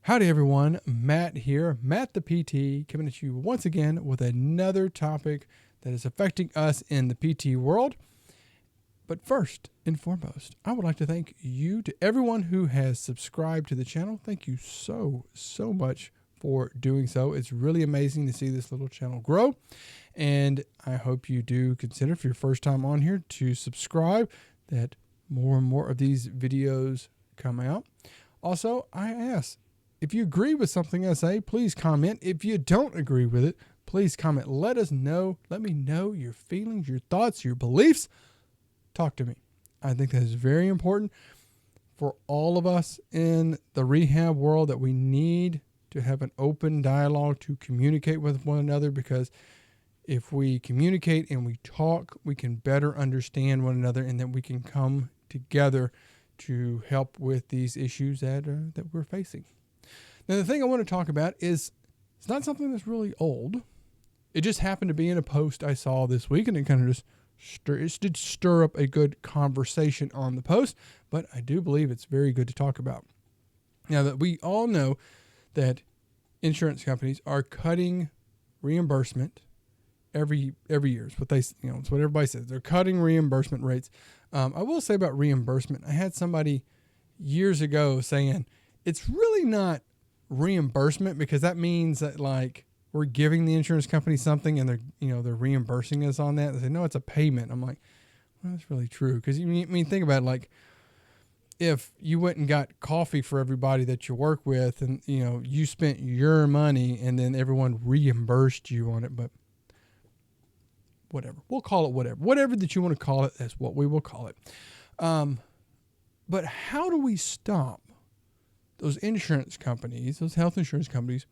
Howdy everyone, Matt here, Matt the PT, coming at you once again with another topic that is affecting us in the PT world. But first and foremost, I would like to thank you to everyone who has subscribed to the channel. Thank you so much for doing so. It's really amazing to see this little channel grow. And I hope you do consider, if you're first time on here, to subscribe, that more and more of these videos come out. Also, I ask, if you agree with something I say, please comment. If you don't agree with it, please comment. Let us know. Let me know your feelings, your thoughts, your beliefs. Talk to me. I think that is very important for all of us in the rehab world, that we need to have an open dialogue to communicate with one another, because if we communicate and we talk, we can better understand one another, and then we can come together to help with these issues that we're facing. Now, the thing I want to talk about is, it's not something that's really old. It just happened to be in a post I saw this week, and it kind of just did stir up a good conversation on the post, but I do believe it's very good to talk about. Now, that we all know that insurance companies are cutting reimbursement every year. It's what it's what everybody says. They're cutting reimbursement rates. I will say about reimbursement, I had somebody years ago saying it's really not reimbursement, because that means that, like, we're giving the insurance company something and they're reimbursing us on that. They say, no, it's a payment. I'm like, well, that's really true. Because think about it, like, if you went and got coffee for everybody that you work with, and you spent your money and then everyone reimbursed you on it, but whatever, we'll call it whatever that you want to call it. That's what we will call it. But how do we stop those insurance companies, those health insurance companies,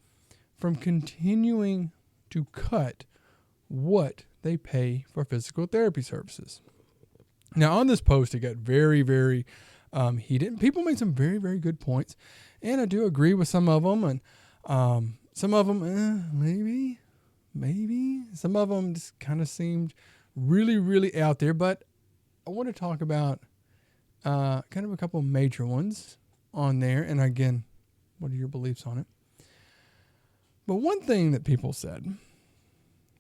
from continuing to cut what they pay for physical therapy services? Now, on this post, it got very heated. People made some very good points, and I do agree with some of them, and some of them maybe. Some of them just kind of seemed really out there, but I want to talk about kind of a couple of major ones on there. And again, what are your beliefs on it? But one thing that people said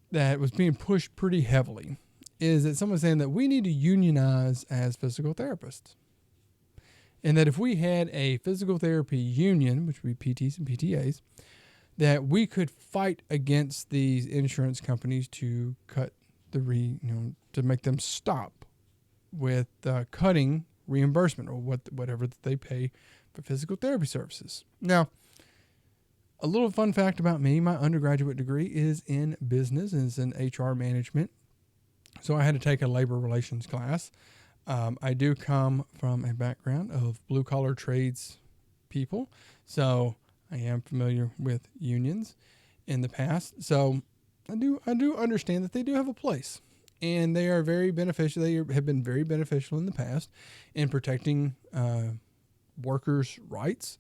that was being pushed pretty heavily is that someone's saying that we need to unionize as physical therapists. And that if we had a physical therapy union, which would be PTs and PTAs, that we could fight against these insurance companies to cut to make them stop with cutting reimbursement, or whatever that they pay for physical therapy services. Now, a little fun fact about me: my undergraduate degree is in business and is in HR management. So I had to take a labor relations class. I do come from a background of blue collar trades people, so I am familiar with unions in the past. So I do understand that they do have a place, and they are very beneficial. They have been very beneficial in the past in protecting workers' rights,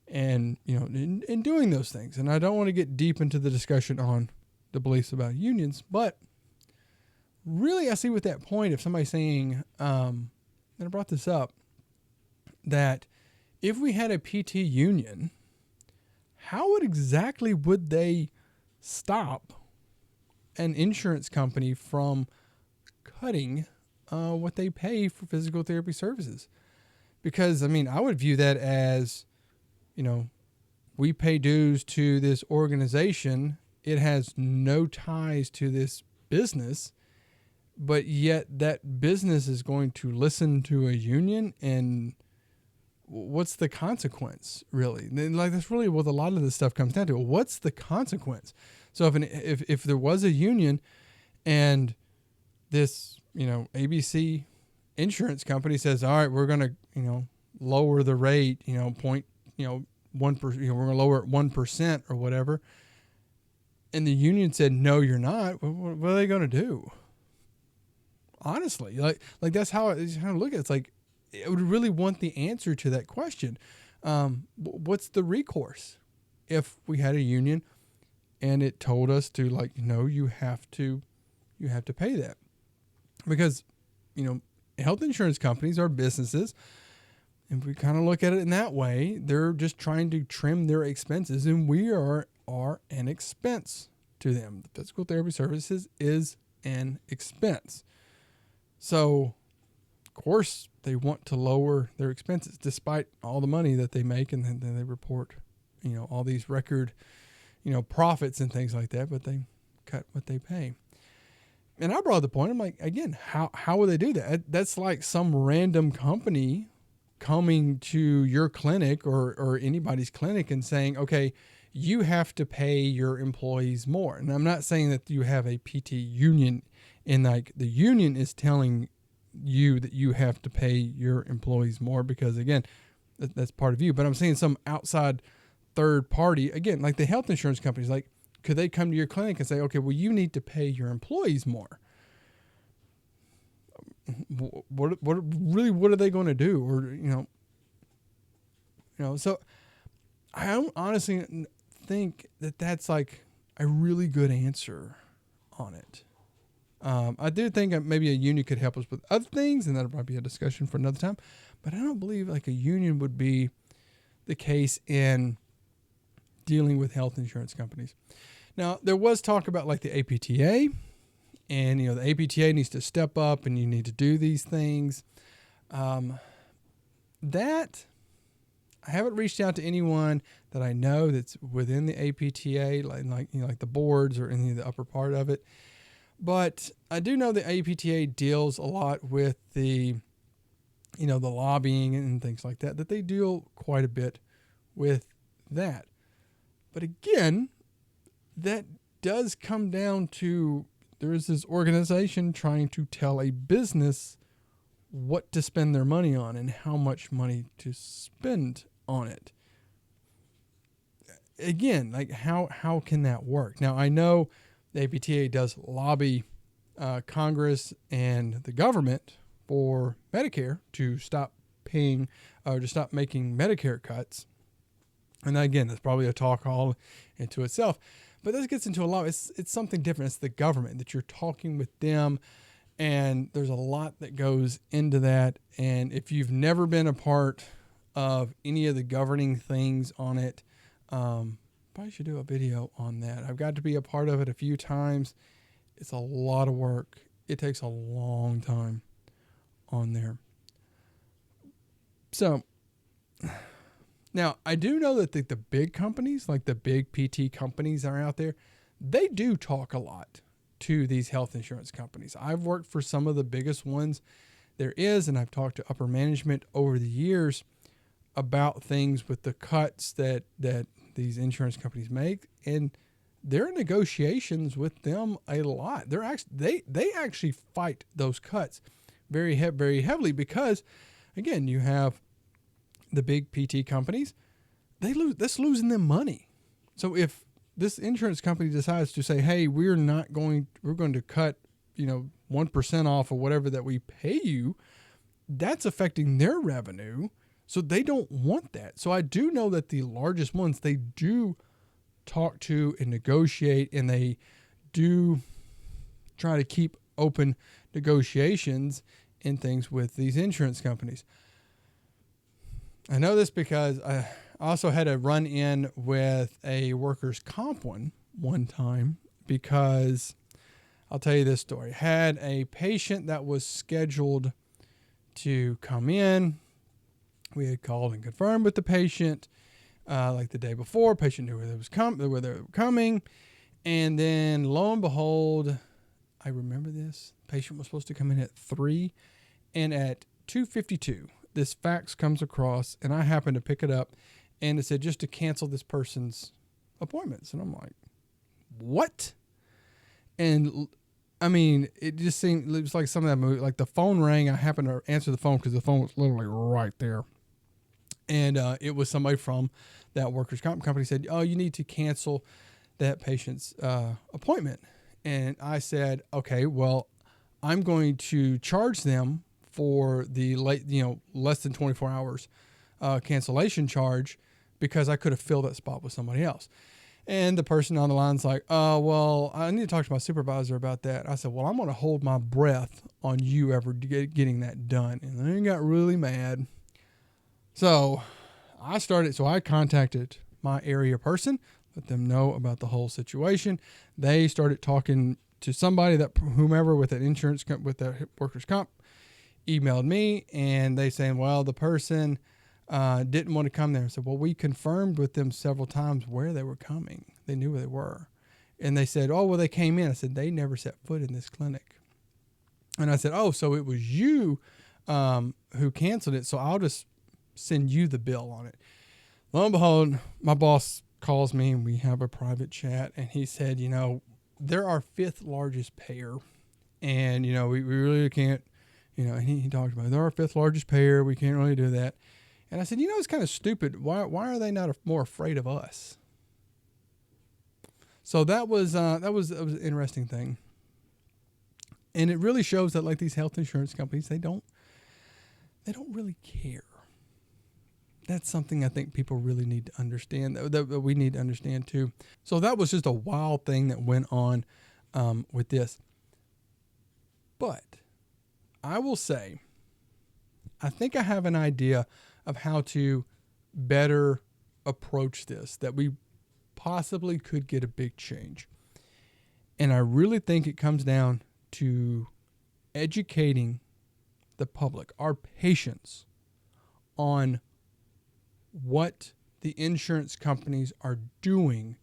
and in doing those things. And I don't want to get deep into the discussion on the beliefs about unions, but really I see with that point of somebody saying, and I brought this up, that if we had a PT union, how exactly would they stop an insurance company from cutting what they pay for physical therapy services? Because, I would view that as, we pay dues to this organization. It has no ties to this business, but yet that business is going to listen to a union, and what's the consequence, really? Like, that's really what a lot of this stuff comes down to. What's the consequence? So if there was a union, and this ABC insurance company says, all right, we're going to lower the rate 1%, we're going to lower it 1% or whatever, and the union said, no, you're not, what are they going to do? Honestly, like that's how I look at it. It's like, I would really want the answer to that question. What's the recourse if we had a union and it told us to, like, no, you have to pay that? Because health insurance companies are businesses, if we kind of look at it in that way, they're just trying to trim their expenses, and we are an expense to them. The physical therapy services is an expense. So, of course, they want to lower their expenses despite all the money that they make, and then they report, all these record, profits and things like that, but they cut what they pay. And I brought the point, I'm like, again, how would they do that? That's like some random company coming to your clinic or anybody's clinic and saying, okay, you have to pay your employees more. And I'm not saying that you have a PT union and like the union is telling you that you have to pay your employees more because, again, that's part of you. But I'm saying some outside third party, again, like the health insurance companies, like, could they come to your clinic and say, okay, well, you need to pay your employees more? What are they going to do? Or, so I don't honestly think that that's like a really good answer on it. I do think maybe a union could help us with other things, and that'll probably be a discussion for another time. But I don't believe like a union would be the case in dealing with health insurance companies. Now, there was talk about like the APTA, and the APTA needs to step up, and you need to do these things. That I haven't reached out to anyone that I know that's within the APTA, like the boards or any of the upper part of it. But I do know the APTA deals a lot with the lobbying and things like that, that they deal quite a bit with that. But again, that does come down to there is this organization trying to tell a business what to spend their money on and how much money to spend on it. Again, like how can that work? Now, I know the APTA does lobby Congress and the government for Medicare to stop paying or to stop making Medicare cuts. And again, that's probably a talk all into itself. But this gets into a lot. It's something different. It's the government that you're talking with them. And there's a lot that goes into that. And if you've never been a part of any of the governing things on it, probably should do a video on that. I've got to be a part of it a few times. It's a lot of work. It takes a long time on there. So now I do know that the big companies, like the big PT companies are out there, they do talk a lot to these health insurance companies. I've worked for some of the biggest ones there is, and I've talked to upper management over the years about things with the cuts that these insurance companies make, and they're in negotiations with them a lot. They actually fight those cuts very heavily because, again, you have the big PT companies. That's losing them money. So if this insurance company decides to say, hey, we're going to cut 1% off of whatever that we pay you, that's affecting their revenue. So they don't want that. So I do know that the largest ones, they do talk to and negotiate, and they do try to keep open negotiations and things with these insurance companies. I know this because I also had a run-in with a workers' comp one time, because I'll tell you this story. Had a patient that was scheduled to come in. We had called and confirmed with the patient like the day before. Patient knew where they were coming. And then lo and behold, I remember this. Patient was supposed to come in at 3, and at 2:52, this fax comes across, and I happened to pick it up, and it said just to cancel this person's appointments. And I'm like, what? And I mean, it was like some of that movie. Like the phone rang. I happened to answer the phone because the phone was literally right there. And it was somebody from that workers' comp company said, oh, you need to cancel that patient's appointment. And I said, okay, well, I'm going to charge them for the less than 24 hours cancellation charge, because I could have filled that spot with somebody else. And the person on the line's like, well, I need to talk to my supervisor about that. I said, well, I'm going to hold my breath on you ever getting that done. And then he got really mad. So I contacted my area person, let them know about the whole situation. They started talking to somebody, that whomever with an insurance with the workers' comp, emailed me, and they saying, well, the person didn't want to come there. So, well, we confirmed with them several times where they were coming. They knew where they were. And they said, oh, well, they came in. I said, they never set foot in this clinic. And I said, oh, so it was you who canceled it. So I'll just send you the bill on it. Lo and behold, my boss calls me and we have a private chat. And he said, they're our fifth largest payer. And, we really can't, and he talked about it. They're our fifth largest payer. We can't really do that. And I said, it's kind of stupid. Why are they not more afraid of us? So that was an interesting thing. And it really shows that, like, these health insurance companies, they don't really care. That's something I think people really need to understand, that we need to understand too. So that was just a wild thing that went on with this. But I will say, I think I have an idea of how to better approach this, that we possibly could get a big change. And I really think it comes down to educating the public, our patients, on what the insurance companies are doing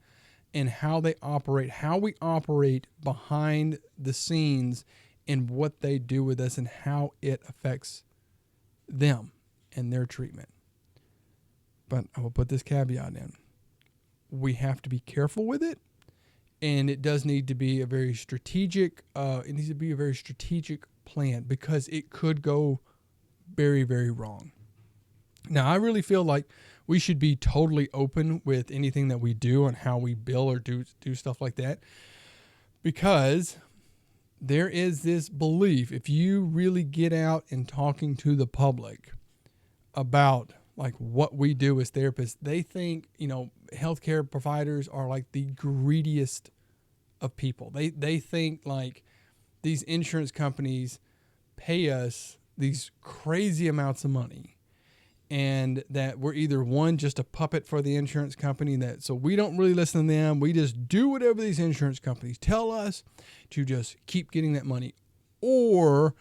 and how they operate, how we operate behind the scenes, and what they do with us and how it affects them and their treatment. But I will put this caveat in. We have to be careful with it, and it does need to be a very strategic, plan, because it could go very, very wrong. Now, I really feel like we should be totally open with anything that we do and how we bill or do stuff like that, because there is this belief, if you really get out and talking to the public about like what we do as therapists, they think, healthcare providers are like the greediest of people. They think like these insurance companies pay us these crazy amounts of money, and that we're either one, just a puppet for the insurance company, so we don't really listen to them. We just do whatever these insurance companies tell us to just keep getting that money, or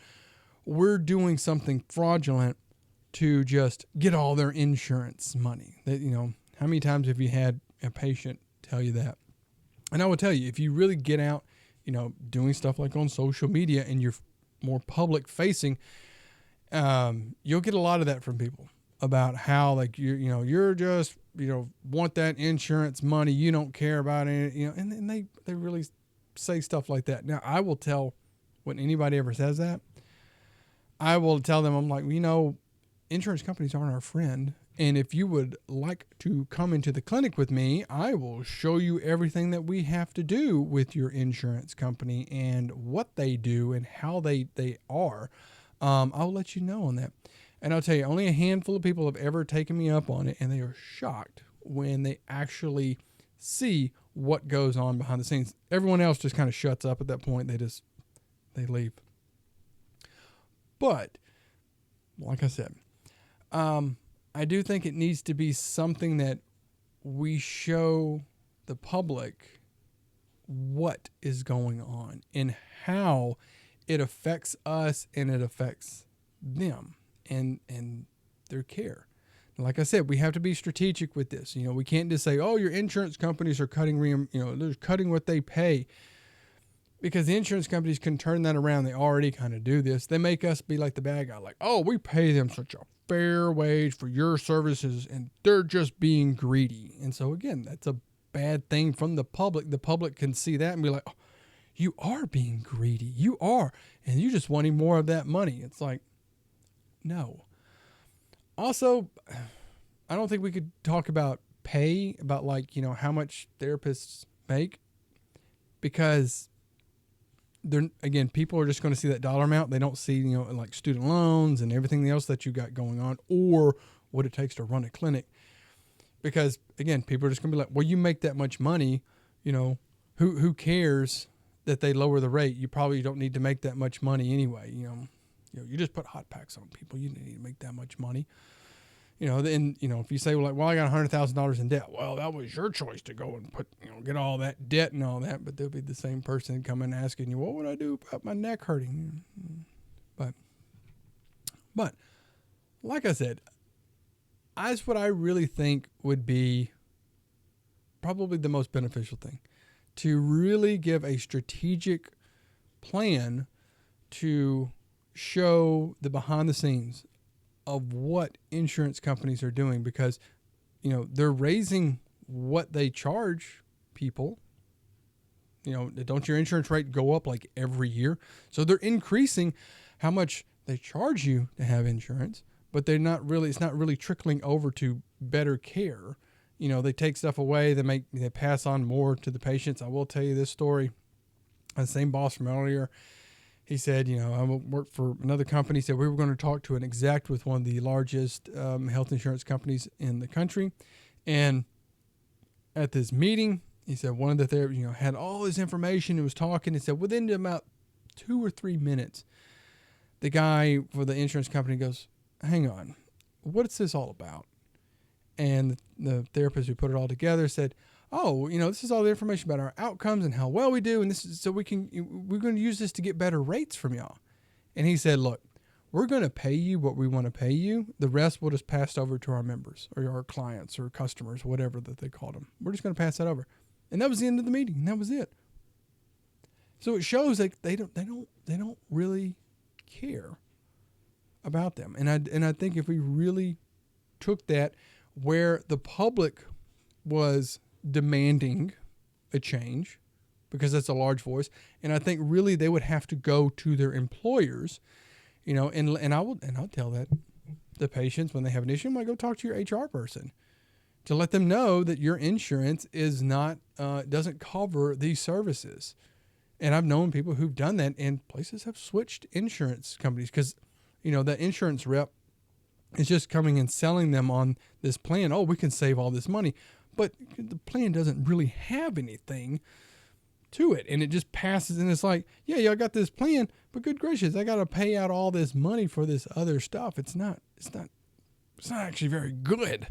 we're doing something fraudulent to just get all their insurance money. That, how many times have you had a patient tell you that? And I will tell you, if you really get out, doing stuff like on social media and you're more public facing, you'll get a lot of that from people about how, like, you're just, want that insurance money. You don't care about it, and they really say stuff like that. Now, I will tell, when anybody ever says that, I will tell them, I'm like, insurance companies aren't our friend. And if you would like to come into the clinic with me, I will show you everything that we have to do with your insurance company and what they do and how they are. I'll let you know on that. And I'll tell you, only a handful of people have ever taken me up on it, and they are shocked when they actually see what goes on behind the scenes. Everyone else just kind of shuts up at that point. They leave. But like I said, I do think it needs to be something that we show the public what is going on and how it affects us and it affects them and their care. Like I said, we have to be strategic with this. We can't just say, oh, your insurance companies are cutting, they're cutting what they pay, because the insurance companies can turn that around. They already kind of do this. They make us be like the bad guy, like, oh, we pay them such a fair wage for your services, and they're just being greedy. And so again, that's a bad thing from the public. The public can see that and be like, oh, you are being greedy. You are, and you're just wanting more of that money. It's like, no. Also, I don't think we could talk about pay, about like, how much therapists make, because people are just going to see that dollar amount. They don't see, like student loans and everything else that you got going on, or what it takes to run a clinic. Because again, people are just going to be like, well, you make that much money, who cares that they lower the rate? You probably don't need to make that much money anyway. You just put hot packs on people. You don't need to make that much money. Then, if you say, well, I got $100,000 in debt. Well, that was your choice to go and get all that debt and all that. But they'll be the same person coming asking you, what would I do about my neck hurting? But like I said, that's what I really think would be probably the most beneficial thing, to really give a strategic plan to show the behind the scenes of what insurance companies are doing, because they're raising what they charge people. Don't your insurance rate go up like every year? So they're increasing how much they charge you to have insurance, but it's not really trickling over to better care. They take stuff away, they pass on more to the patients. I will tell you this story. The same boss from earlier, he said, I work for another company. He said we were going to talk to an exec with one of the largest health insurance companies in the country. And at this meeting, he said one of the therapists, had all this information and was talking. He said within about 2 or 3 minutes, the guy for the insurance company goes, hang on, what's this all about? And the therapist who put it all together said, oh, this is all the information about our outcomes and how well we do. And this is so we're going to use this to get better rates from y'all. And he said, look, we're going to pay you what we want to pay you. The rest will just pass over to our members or our clients or customers, whatever that they called them. We're just going to pass that over. And that was the end of the meeting. And that was it. So it shows that they don't really care about them. And I think if we really took that where the public was demanding a change, because that's a large voice, and I think really they would have to go to their employers, and I'll tell that the patients when they have an issue, I'm like, go talk to your HR person to let them know that your insurance is not doesn't cover these services. And I've known people who've done that, and places have switched insurance companies because the insurance rep is just coming and selling them on this plan. Oh, we can save all this money. But the plan doesn't really have anything to it. And it just passes, and it's like, yeah, y'all got this plan, but good gracious, I got to pay out all this money for this other stuff. It's not actually very good.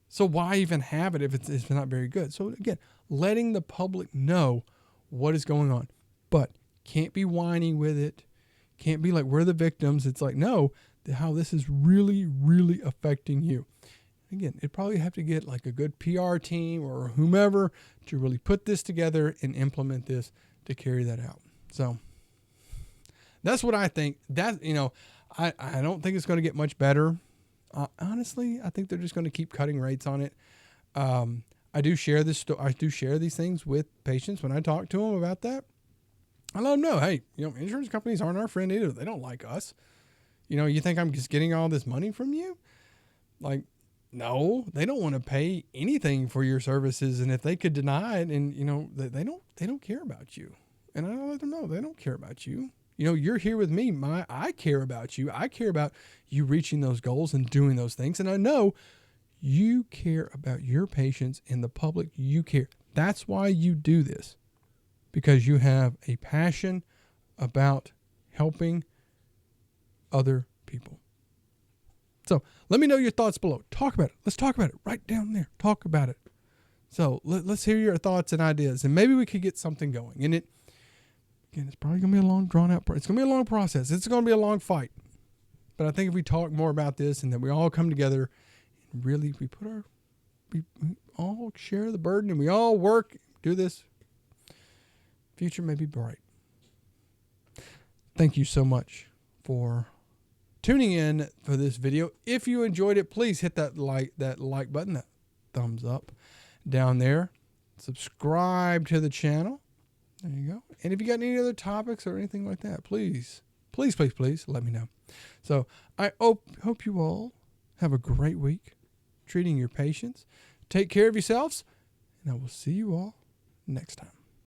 So why even have it if it's not very good? So again, letting the public know what is going on, but can't be whining with it. Can't be like, we're the victims. It's like, no, how this is really, really affecting you. Again, it'd probably have to get like a good PR team or whomever to really put this together and implement this to carry that out. So that's what I think. That, I don't think it's going to get much better. Honestly, I think they're just going to keep cutting rates on it. I do share these things with patients when I talk to them about that. I let them know, hey, insurance companies aren't our friend either. They don't like us. You think I'm just getting all this money from you? Like, no, they don't want to pay anything for your services. And if they could deny it, and they don't care about you. And I let them know they don't care about you. You're here with me. I care about you. I care about you reaching those goals and doing those things. And I know you care about your patients and the public. You care. That's why you do this, because you have a passion about helping other people. So let me know your thoughts below. Talk about it. Let's talk about it right down there. Talk about it. So let's hear your thoughts and ideas, and maybe we could get something going. And it's probably going to be a long, drawn out. It's going to be a long process. It's going to be a long fight. But I think if we talk more about this, and then we all come together, and really we all share the burden, and we all work, do this, future may be bright. Thank you so much for tuning in for this video. If you enjoyed it, please hit that like button, that thumbs up down there. Subscribe to the channel. There you go. And if you got any other topics or anything like that, please let me know. So I hope you all have a great week treating your patients. Take care of yourselves, and I will see you all next time.